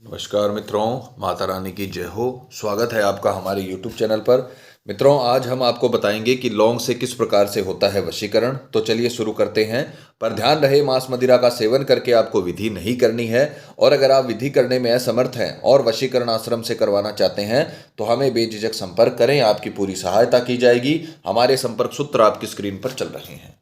नमस्कार मित्रों, माता रानी की जय हो। स्वागत है आपका हमारे YouTube चैनल पर। मित्रों, आज हम आपको बताएंगे कि लौंग से किस प्रकार से होता है वशीकरण। तो चलिए शुरू करते हैं। पर ध्यान रहे, मांस मदिरा का सेवन करके आपको विधि नहीं करनी है। और अगर आप विधि करने में असमर्थ हैं और वशीकरण आश्रम से करवाना चाहते हैं तो हमें बेझिझक संपर्क करें, आपकी पूरी सहायता की जाएगी। हमारे संपर्क सूत्र आपकी स्क्रीन पर चल रहे हैं।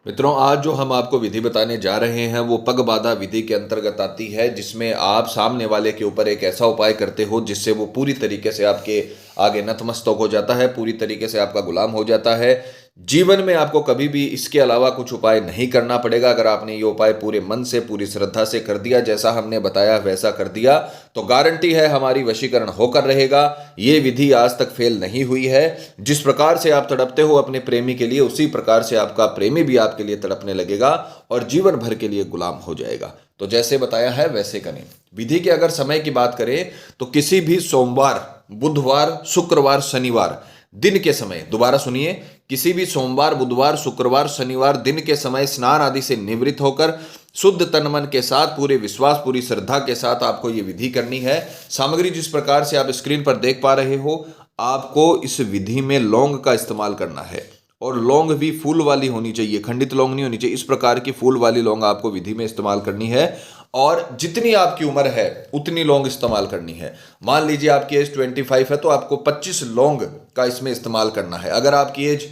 मित्रों, आज जो हम आपको विधि बताने जा रहे हैं वो पग बाधा विधि के अंतर्गत आती है, जिसमें आप सामने वाले के ऊपर एक ऐसा उपाय करते हो जिससे वो पूरी तरीके से आपके आगे नतमस्तक हो जाता है, पूरी तरीके से आपका गुलाम हो जाता है। जीवन में आपको कभी भी इसके अलावा कुछ उपाय नहीं करना पड़ेगा। अगर आपने ये उपाय पूरे मन से, पूरी श्रद्धा से कर दिया, जैसा हमने बताया वैसा कर दिया, तो गारंटी है हमारी वशीकरण होकर रहेगा। ये विधि आज तक फेल नहीं हुई है। जिस प्रकार से आप तड़पते हो अपने प्रेमी के लिए, उसी प्रकार से आपका प्रेमी भी आपके लिए तड़पने लगेगा और जीवन भर के लिए गुलाम हो जाएगा। तो जैसे बताया है वैसे करें। विधि के अगर समय की बात करें तो किसी भी सोमवार, बुधवार, शुक्रवार, शनिवार दिन के समय, दोबारा सुनिए, किसी भी सोमवार, बुधवार, शुक्रवार, शनिवार दिन के समय स्नान आदि से निवृत्त होकर शुद्ध तन मन के साथ, पूरे विश्वास, पूरी श्रद्धा के साथ आपको ये विधि करनी है। सामग्री जिस प्रकार से आप स्क्रीन पर देख पा रहे हो, आपको इस विधि में लौंग का इस्तेमाल करना है और लौंग भी फूल वाली होनी चाहिए, खंडित लौंग नहीं होनी चाहिए। इस प्रकार की फूल वाली लौंग आपको विधि में इस्तेमाल करनी है और जितनी आपकी उम्र है उतनी लौंग इस्तेमाल करनी है। मान लीजिए आपकी एज 25 है तो आपको 25 लौंग का इसमें इस्तेमाल करना है। अगर आपकी एज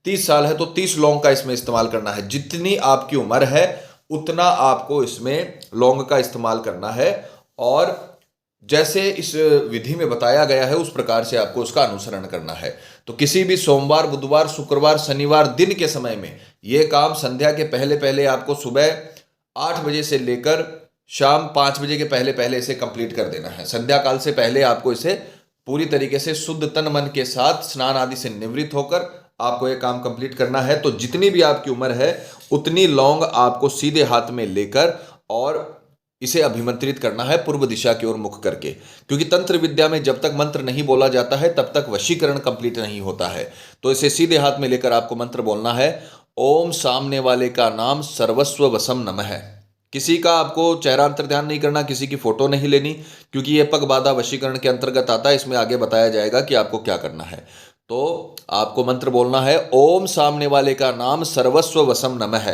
30 साल है तो 30 लौंग का इसमें इस्तेमाल करना है। जितनी आपकी उम्र है उतना आपको इसमें लौंग का इस्तेमाल करना है और जैसे इस विधि में बताया गया है उस प्रकार से आपको उसका अनुसरण करना है। तो किसी भी सोमवार, बुधवार, शुक्रवार, शनिवार दिन के समय में यह काम संध्या के पहले पहले आपको सुबह 8 बजे से लेकर शाम 5 बजे के पहले पहले इसे कंप्लीट कर देना है। संध्या काल से पहले आपको इसे पूरी तरीके से शुद्ध तन मन के साथ स्नान आदि से निवृत्त होकर आपको यह काम कंप्लीट करना है। तो जितनी भी आपकी उम्र है उतनी लौंग आपको सीधे हाथ में लेकर और इसे अभिमंत्रित करना है पूर्व दिशा की ओर मुख करके, क्योंकि तंत्र विद्या में जब तक मंत्र नहीं बोला जाता है तब तक वशीकरण कंप्लीट नहीं होता है। तो इसे सीधे हाथ में लेकर आपको मंत्र बोलना है, ओम सामने वाले का नाम सर्वस्व वसम नमः। किसी का आपको चेहरा अंतर ध्यान नहीं करना, किसी की फोटो नहीं लेनी, क्योंकि यह पग बाधा वशीकरण के अंतर्गत आता है। इसमें आगे बताया जाएगा कि आपको क्या करना है। तो आपको मंत्र बोलना है, ओम सामने वाले का नाम सर्वस्व वसम नमः।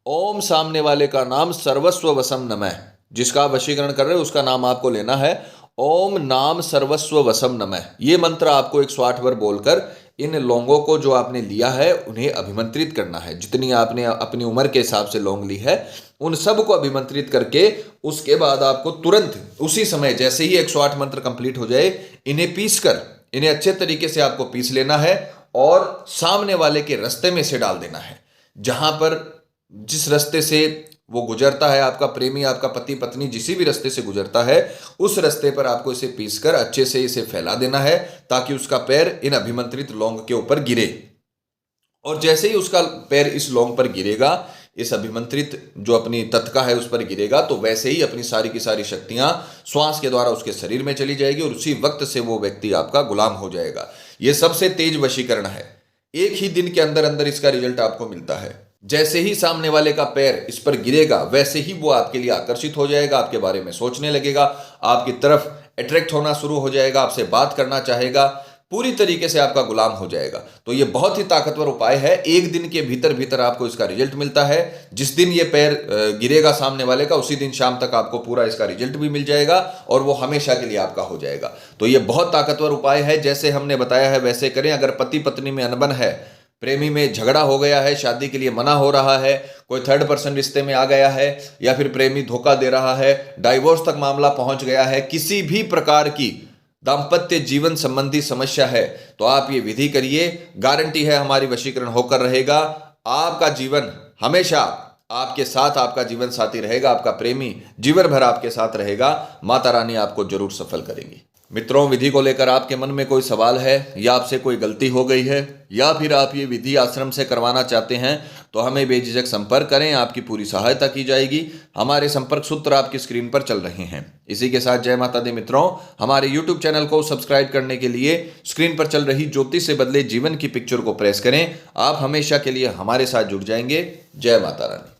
ओम सामने वाले का नाम सर्वस्व वसम नमः। जिसका आप वशीकरण कर रहे हो उसका नाम आपको लेना है, ओम नाम सर्वस्व वसम नमः। ये मंत्र आपको 108 बार बोलकर इन लौंगों को जो आपने लिया है उन्हें अभिमंत्रित करना है। जितनी आपने अपनी उम्र के हिसाब से लौंग ली है उन सब को अभिमंत्रित करके उसके बाद आपको तुरंत उसी समय, जैसे ही 108 मंत्र कंप्लीट हो जाए, इन्हें पीस कर, इन्हें अच्छे तरीके से आपको पीस लेना है और सामने वाले के रास्ते में से डाल देना है। जहां पर जिस रास्ते से वो गुजरता है, आपका प्रेमी, आपका पति पत्नी जिसी भी रास्ते से गुजरता है, उस रास्ते पर आपको इसे पीसकर अच्छे से इसे फैला देना है ताकि उसका पैर इन अभिमंत्रित लौंग के ऊपर गिरे। और जैसे ही उसका पैर इस लौंग पर गिरेगा, इस अभिमंत्रित जो अपनी तत्का है उस पर गिरेगा, तो वैसे ही अपनी सारी की सारी शक्तियां श्वास के द्वारा उसके शरीर में चली जाएगी और उसी वक्त से वो व्यक्ति आपका गुलाम हो जाएगा। यह सबसे तेज वशीकरण है। एक ही दिन के अंदर अंदर इसका रिजल्ट आपको मिलता है। जैसे ही सामने वाले का पैर इस पर गिरेगा वैसे ही वो आपके लिए आकर्षित हो जाएगा, आपके बारे में सोचने लगेगा, आपकी तरफ अट्रैक्ट होना शुरू हो जाएगा, आपसे बात करना चाहेगा, पूरी तरीके से आपका गुलाम हो जाएगा। तो ये बहुत ही ताकतवर उपाय है। एक दिन के भीतर भीतर आपको इसका रिजल्ट मिलता है। जिस दिन ये पैर गिरेगा सामने वाले का, उसी दिन शाम तक आपको पूरा इसका रिजल्ट भी मिल जाएगा और वो हमेशा के लिए आपका हो जाएगा। तो ये बहुत ताकतवर उपाय है। जैसे हमने बताया है वैसे करें। अगर पति पत्नी में अनबन है, प्रेमी में झगड़ा हो गया है, शादी के लिए मना हो रहा है, कोई थर्ड पर्सन रिश्ते में आ गया है, या फिर प्रेमी धोखा दे रहा है, डाइवोर्स तक मामला पहुंच गया है, किसी भी प्रकार की दाम्पत्य जीवन संबंधी समस्या है, तो आप ये विधि करिए। गारंटी है हमारी वशीकरण होकर रहेगा। आपका जीवन हमेशा आपके साथ, आपका जीवन साथी रहेगा, आपका प्रेमी जीवन भर आपके साथ रहेगा। माता रानी आपको जरूर सफल करेंगी। मित्रों, विधि को लेकर आपके मन में कोई सवाल है या आपसे कोई गलती हो गई है या फिर आप ये विधि आश्रम से करवाना चाहते हैं तो हमें बेझिझक संपर्क करें, आपकी पूरी सहायता की जाएगी। हमारे संपर्क सूत्र आपकी स्क्रीन पर चल रहे हैं। इसी के साथ जय माता दी मित्रों। हमारे YouTube चैनल को सब्सक्राइब करने के लिए स्क्रीन पर चल रही ज्योतिष से बदले जीवन की पिक्चर को प्रेस करें। आप हमेशा के लिए हमारे साथ जुड़ जाएंगे। जय माता रानी।